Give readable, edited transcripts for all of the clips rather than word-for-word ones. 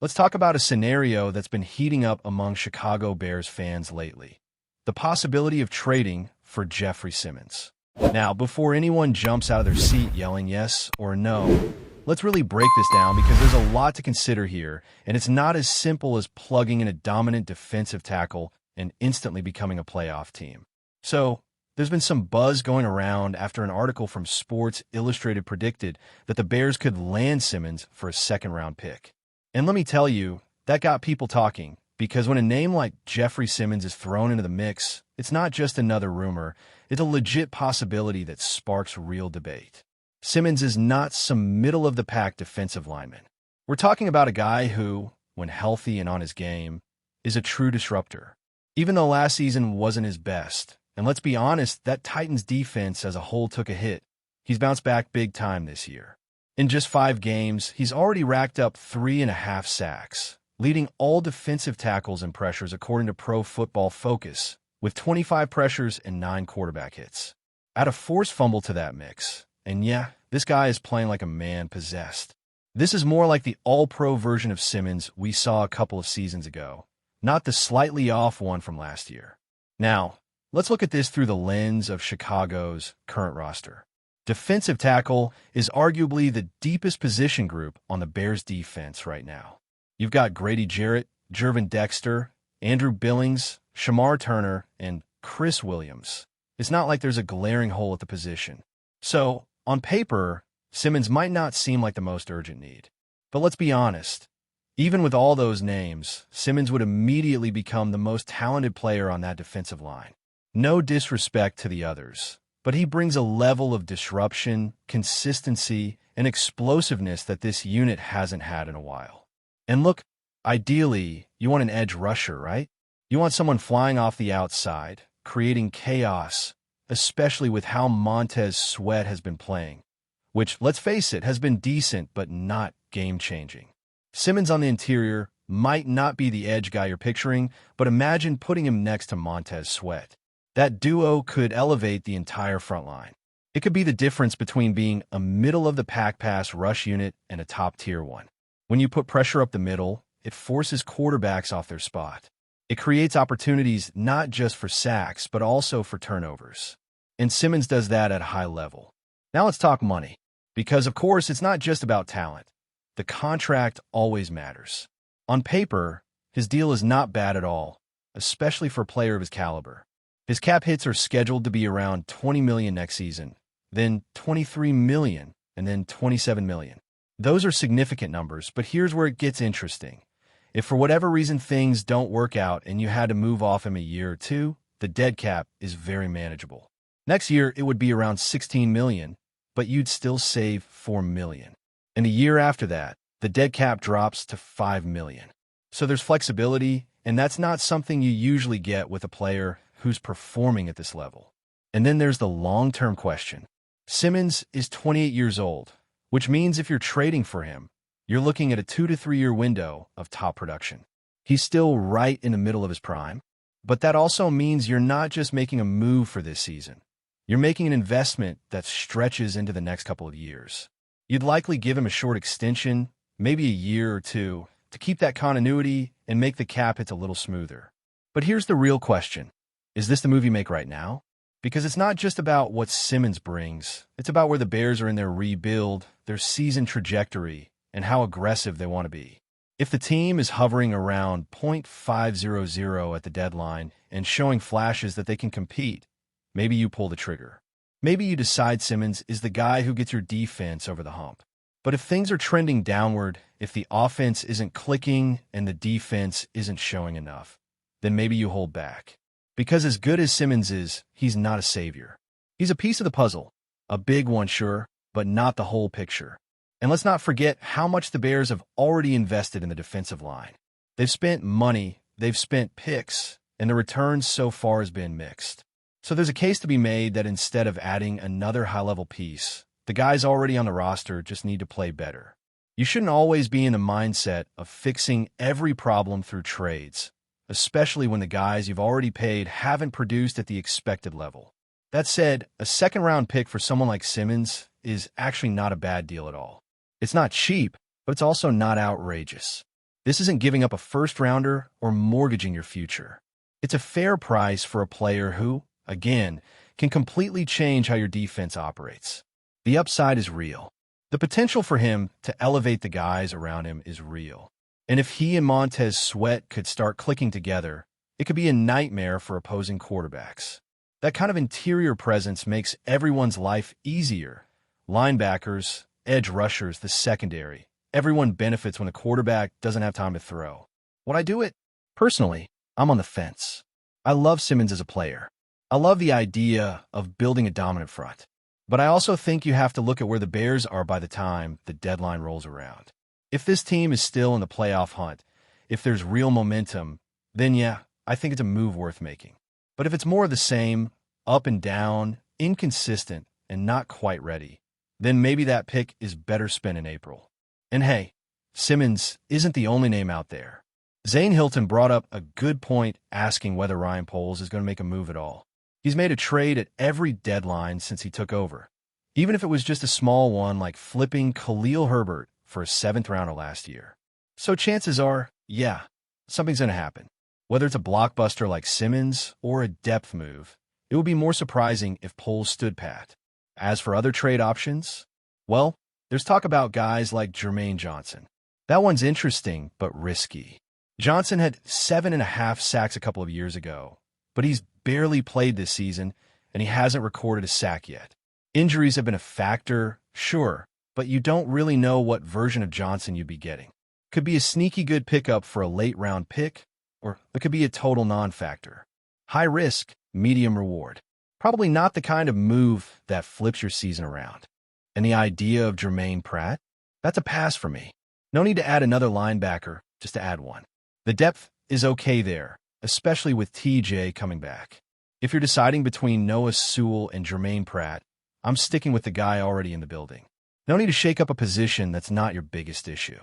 Let's talk about a scenario that's been heating up among Chicago Bears fans lately. The possibility of trading for Jeffrey Simmons. Now, before anyone jumps out of their seat yelling yes or no, let's really break this down because there's a lot to consider here, and it's not as simple as plugging in a dominant defensive tackle and instantly becoming a playoff team. So, there's been some buzz going around after an article from Sports Illustrated predicted that the Bears could land Simmons for a second-round pick. And let me tell you, that got people talking, because when a name like Jeffrey Simmons is thrown into the mix, it's not just another rumor, it's a legit possibility that sparks real debate. Simmons is not some middle-of-the-pack defensive lineman. We're talking about a guy who, when healthy and on his game, is a true disruptor. Even though last season wasn't his best, and let's be honest, that Titans defense as a whole took a hit, he's bounced back big time this year. In just 5 games, he's already racked up 3.5 sacks, leading all defensive tackles and pressures according to Pro Football Focus, with 25 pressures and 9 quarterback hits. Add a forced fumble to that mix, and yeah, this guy is playing like a man possessed. This is more like the all-pro version of Simmons we saw a couple of seasons ago, not the slightly off one from last year. Now, let's look at this through the lens of Chicago's current roster. Defensive tackle is arguably the deepest position group on the Bears' defense right now. You've got Grady Jarrett, Jervin Dexter, Andrew Billings, Shamar Turner, and Chris Williams. It's not like there's a glaring hole at the position. So, on paper, Simmons might not seem like the most urgent need. But let's be honest. Even with all those names, Simmons would immediately become the most talented player on that defensive line. No disrespect to the others, but he brings a level of disruption, consistency, and explosiveness that this unit hasn't had in a while. And look, ideally, you want an edge rusher, right? You want someone flying off the outside, creating chaos, especially with how Montez Sweat has been playing, which, let's face it, has been decent but not game-changing. Simmons on the interior might not be the edge guy you're picturing, but imagine putting him next to Montez Sweat. That duo could elevate the entire front line. It could be the difference between being a middle-of-the-pack pass rush unit and a top-tier one. When you put pressure up the middle, it forces quarterbacks off their spot. It creates opportunities not just for sacks, but also for turnovers. And Simmons does that at a high level. Now let's talk money. Because, of course, it's not just about talent. The contract always matters. On paper, his deal is not bad at all, especially for a player of his caliber. His cap hits are scheduled to be around $20 million next season, then $23 million, and then $27 million. Those are significant numbers, but here's where it gets interesting. If for whatever reason things don't work out and you had to move off him a year or two, the dead cap is very manageable. Next year, it would be around $16 million, but you'd still save $4 million. And a year after that, the dead cap drops to $5 million. So there's flexibility, and that's not something you usually get with a player who's performing at this level. And then there's the long-term question. Simmons is 28 years old, which means if you're trading for him, you're looking at a 2 to 3 year window of top production. He's still right in the middle of his prime, but that also means you're not just making a move for this season. You're making an investment that stretches into the next couple of years. You'd likely give him a short extension, maybe a year or two, to keep that continuity and make the cap hits a little smoother. But here's the real question. Is this the move you make right now? Because it's not just about what Simmons brings. It's about where the Bears are in their rebuild, their season trajectory, and how aggressive they want to be. If the team is hovering around .500 at the deadline and showing flashes that they can compete, maybe you pull the trigger. Maybe you decide Simmons is the guy who gets your defense over the hump. But if things are trending downward, if the offense isn't clicking and the defense isn't showing enough, then maybe you hold back. Because as good as Simmons is, he's not a savior. He's a piece of the puzzle. A big one, sure, but not the whole picture. And let's not forget how much the Bears have already invested in the defensive line. They've spent money, they've spent picks, and the returns so far has been mixed. So there's a case to be made that instead of adding another high-level piece, the guys already on the roster just need to play better. You shouldn't always be in the mindset of fixing every problem through trades, especially when the guys you've already paid haven't produced at the expected level. That said, a second-round pick for someone like Simmons is actually not a bad deal at all. It's not cheap, but it's also not outrageous. This isn't giving up a first-rounder or mortgaging your future. It's a fair price for a player who, again, can completely change how your defense operates. The upside is real. The potential for him to elevate the guys around him is real. And if he and Montez Sweat could start clicking together, it could be a nightmare for opposing quarterbacks. That kind of interior presence makes everyone's life easier. Linebackers, edge rushers, the secondary. Everyone benefits when the quarterback doesn't have time to throw. Would I do it? Personally, I'm on the fence. I love Simmons as a player. I love the idea of building a dominant front. But I also think you have to look at where the Bears are by the time the deadline rolls around. If this team is still in the playoff hunt, if there's real momentum, then yeah, I think it's a move worth making. But if it's more of the same, up and down, inconsistent, and not quite ready, then maybe that pick is better spent in April. And hey, Simmons isn't the only name out there. Zane Hilton brought up a good point asking whether Ryan Poles is going to make a move at all. He's made a trade at every deadline since he took over, even if it was just a small one like flipping Khalil Herbert for a 7th rounder last year. So chances are, yeah, something's going to happen. Whether it's a blockbuster like Simmons or a depth move, it would be more surprising if Poles stood pat. As for other trade options, well, there's talk about guys like Jermaine Johnson. That one's interesting, but risky. Johnson had 7.5 sacks a couple of years ago, but he's barely played this season, and he hasn't recorded a sack yet. Injuries have been a factor, sure, but you don't really know what version of Johnson you'd be getting. Could be a sneaky good pickup for a late-round pick, or it could be a total non-factor. High risk, medium reward. Probably not the kind of move that flips your season around. And the idea of Jermaine Pratt? That's a pass for me. No need to add another linebacker, just to add one. The depth is okay there, especially with TJ coming back. If you're deciding between Noah Sewell and Jermaine Pratt, I'm sticking with the guy already in the building. No need to shake up a position that's not your biggest issue.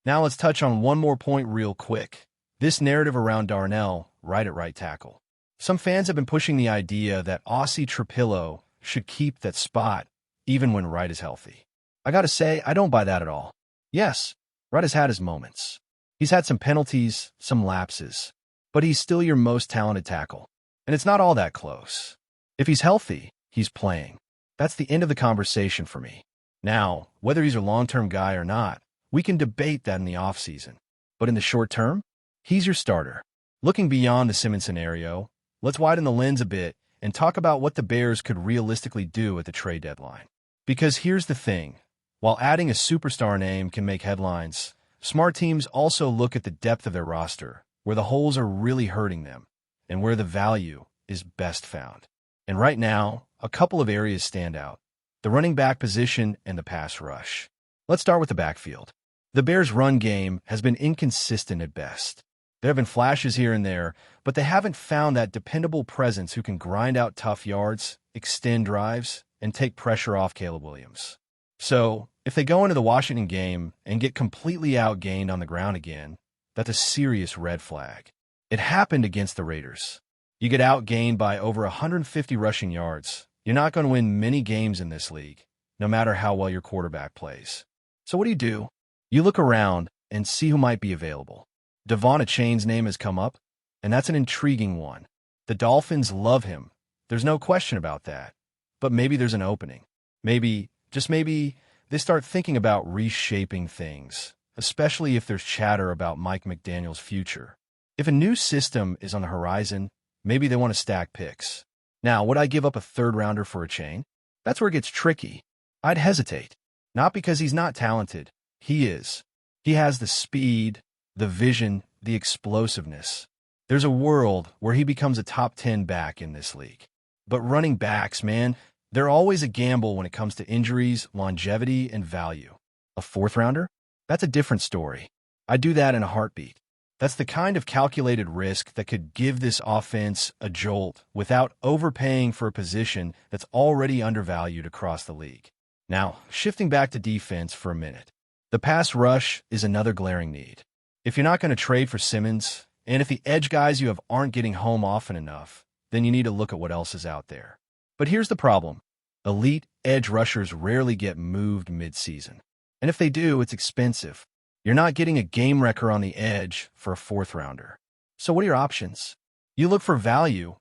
Now let's touch on one more point real quick. This narrative around Darnell, right at right tackle. Some fans have been pushing the idea that Aussie Trapillo should keep that spot even when Wright is healthy. I gotta say, I don't buy that at all. Yes, Wright has had his moments. He's had some penalties, some lapses, but he's still your most talented tackle. And it's not all that close. If he's healthy, he's playing. That's the end of the conversation for me. Now, whether he's a long-term guy or not, we can debate that in the offseason. But in the short term, he's your starter. Looking beyond the Simmons scenario, let's widen the lens a bit and talk about what the Bears could realistically do at the trade deadline. Because here's the thing. While adding a superstar name can make headlines, smart teams also look at the depth of their roster, where the holes are really hurting them, and where the value is best found. And right now, a couple of areas stand out: the running back position and the pass rush. Let's start with the backfield. The Bears' run game has been inconsistent at best. There have been flashes here and there, but they haven't found that dependable presence who can grind out tough yards, extend drives, and take pressure off Caleb Williams. So, if they go into the Washington game and get completely outgained on the ground again, that's a serious red flag. It happened against the Raiders. You get outgained by over 150 rushing yards, you're not going to win many games in this league, no matter how well your quarterback plays. So what do? You look around and see who might be available. Devon Achane's name has come up, and that's an intriguing one. The Dolphins love him. There's no question about that. But maybe there's an opening. Maybe, just maybe, they start thinking about reshaping things, especially if there's chatter about Mike McDaniel's future. If a new system is on the horizon, maybe they want to stack picks. Now, would I give up a 3rd-rounder for Achane? That's where it gets tricky. I'd hesitate. Not because he's not talented. He is. He has the speed, the vision, the explosiveness. There's a world where he becomes a top 10 back in this league. But running backs, man, they're always a gamble when it comes to injuries, longevity, and value. A 4th-rounder? That's a different story. I'd do that in a heartbeat. That's the kind of calculated risk that could give this offense a jolt without overpaying for a position that's already undervalued across the league. Now, shifting back to defense for a minute. The pass rush is another glaring need. If you're not going to trade for Simmons, and if the edge guys you have aren't getting home often enough, then you need to look at what else is out there. But here's the problem. Elite edge rushers rarely get moved mid-season. And if they do, it's expensive. You're not getting a game wrecker on the edge for a fourth rounder. So what are your options? You look for value,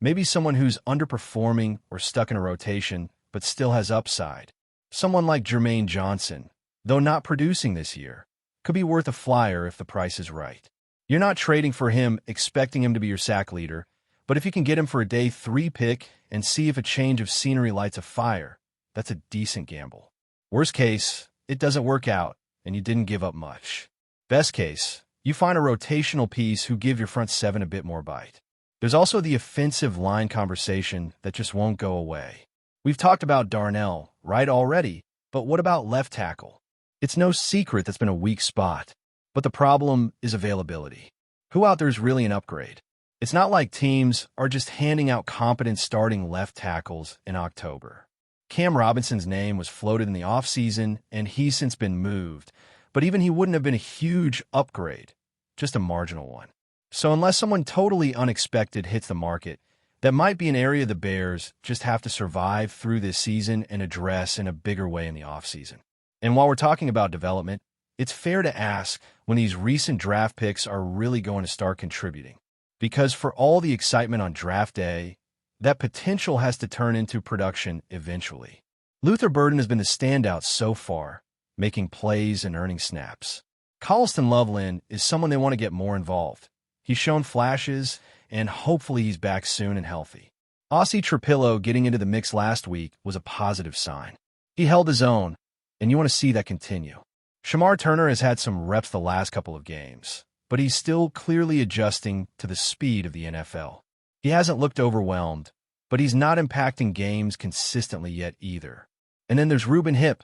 maybe someone who's underperforming or stuck in a rotation but still has upside. Someone like Jermaine Johnson, though not producing this year, could be worth a flyer if the price is right. You're not trading for him expecting him to be your sack leader, but if you can get him for a day 3 pick and see if a change of scenery lights a fire, that's a decent gamble. Worst case, it doesn't work out and you didn't give up much. Best case, you find a rotational piece who give your front seven a bit more bite. There's also the offensive line conversation that just won't go away. We've talked about Darnell, right, already, but what about left tackle? It's no secret that's been a weak spot, but the problem is availability. Who out there is really an upgrade? It's not like teams are just handing out competent starting left tackles in October. Cam Robinson's name was floated in the offseason, and he's since been moved, but even he wouldn't have been a huge upgrade, just a marginal one. So unless someone totally unexpected hits the market, that might be an area the Bears just have to survive through this season and address in a bigger way in the offseason. And while we're talking about development, it's fair to ask when these recent draft picks are really going to start contributing. Because for all the excitement on draft day, that potential has to turn into production eventually. Luther Burden has been the standout so far, making plays and earning snaps. Colston Loveland is someone they want to get more involved. He's shown flashes, and hopefully he's back soon and healthy. Aussie Trapillo getting into the mix last week was a positive sign. He held his own, and you want to see that continue. Shamar Turner has had some reps the last couple of games, but he's still clearly adjusting to the speed of the NFL. He hasn't looked overwhelmed, but he's not impacting games consistently yet either. And then there's Reuben Hipp,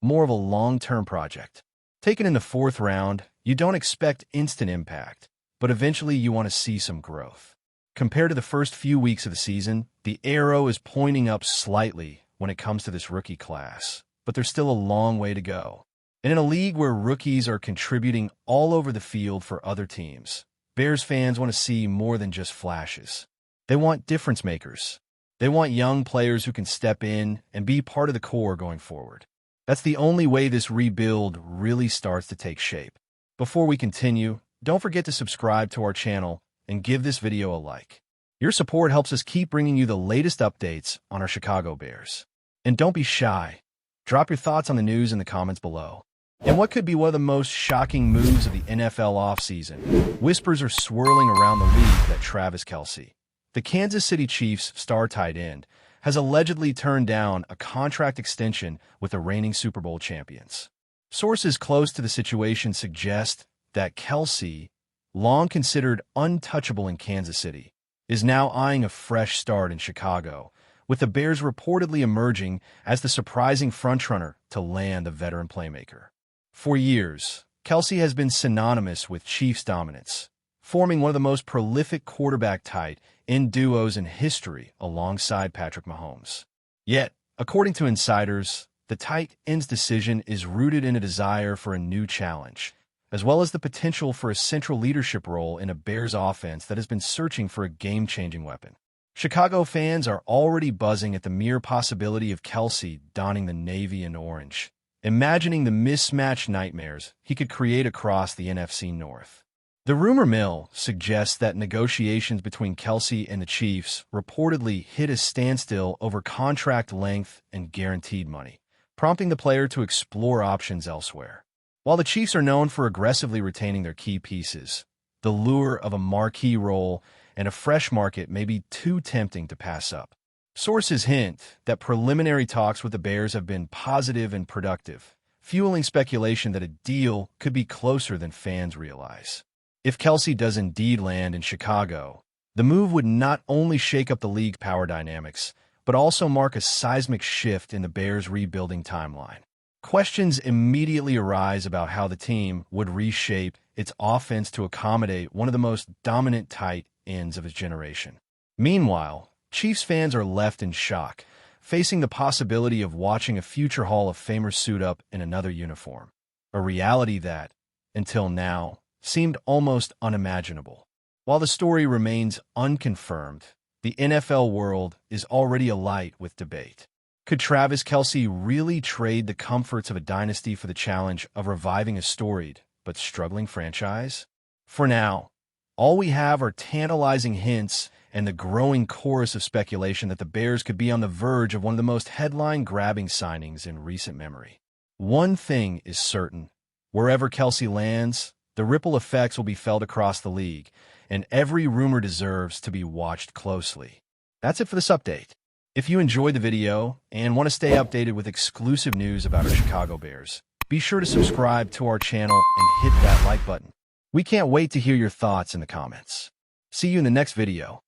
more of a long-term project. Taken in the 4th round, you don't expect instant impact, but eventually you want to see some growth. Compared to the first few weeks of the season, the arrow is pointing up slightly when it comes to this rookie class, but there's still a long way to go. And in a league where rookies are contributing all over the field for other teams, Bears fans want to see more than just flashes. They want difference makers. They want young players who can step in and be part of the core going forward. That's the only way this rebuild really starts to take shape. Before we continue, don't forget to subscribe to our channel and give this video a like. Your support helps us keep bringing you the latest updates on our Chicago Bears. And don't be shy. Drop your thoughts on the news in the comments below. And what could be one of the most shocking moves of the NFL offseason? Whispers are swirling around the league that Travis KELCE, the Kansas City Chiefs star tight end, has allegedly turned down a contract extension with the reigning Super Bowl champions. Sources close to the situation suggest that KELCE, long considered untouchable in Kansas City, is now eyeing a fresh start in Chicago, with the Bears reportedly emerging as the surprising frontrunner to land the veteran playmaker. For years, KELCE has been synonymous with Chiefs dominance, forming one of the most prolific quarterback tight end duos in history alongside Patrick Mahomes. Yet, according to insiders, the tight end's decision is rooted in a desire for a new challenge, as well as the potential for a central leadership role in a Bears offense that has been searching for a game-changing weapon. Chicago fans are already buzzing at the mere possibility of KELCE donning the navy and orange, imagining the mismatched nightmares he could create across the NFC North. The rumor mill suggests that negotiations between KELCE and the Chiefs reportedly hit a standstill over contract length and guaranteed money, prompting the player to explore options elsewhere. While the Chiefs are known for aggressively retaining their key pieces, the lure of a marquee role and a fresh market may be too tempting to pass up. Sources hint that preliminary talks with the Bears have been positive and productive, fueling speculation that a deal could be closer than fans realize. If KELCE does indeed land in Chicago, the move would not only shake up the league power dynamics, but also mark a seismic shift in the Bears' rebuilding timeline. Questions immediately arise about how the team would reshape its offense to accommodate one of the most dominant tight ends of its generation. Meanwhile, Chiefs fans are left in shock, facing the possibility of watching a future Hall of Famer suit up in another uniform, a reality that, until now, seemed almost unimaginable. While the story remains unconfirmed, the NFL world is already alight with debate. Could Travis KELCE really trade the comforts of a dynasty for the challenge of reviving a storied, but struggling franchise? For now, all we have are tantalizing hints and the growing chorus of speculation that the Bears could be on the verge of one of the most headline-grabbing signings in recent memory. One thing is certain. Wherever KELCE lands, the ripple effects will be felt across the league, and every rumor deserves to be watched closely. That's it for this update. If you enjoyed the video and want to stay updated with exclusive news about our Chicago Bears, be sure to subscribe to our channel and hit that like button. We can't wait to hear your thoughts in the comments. See you in the next video.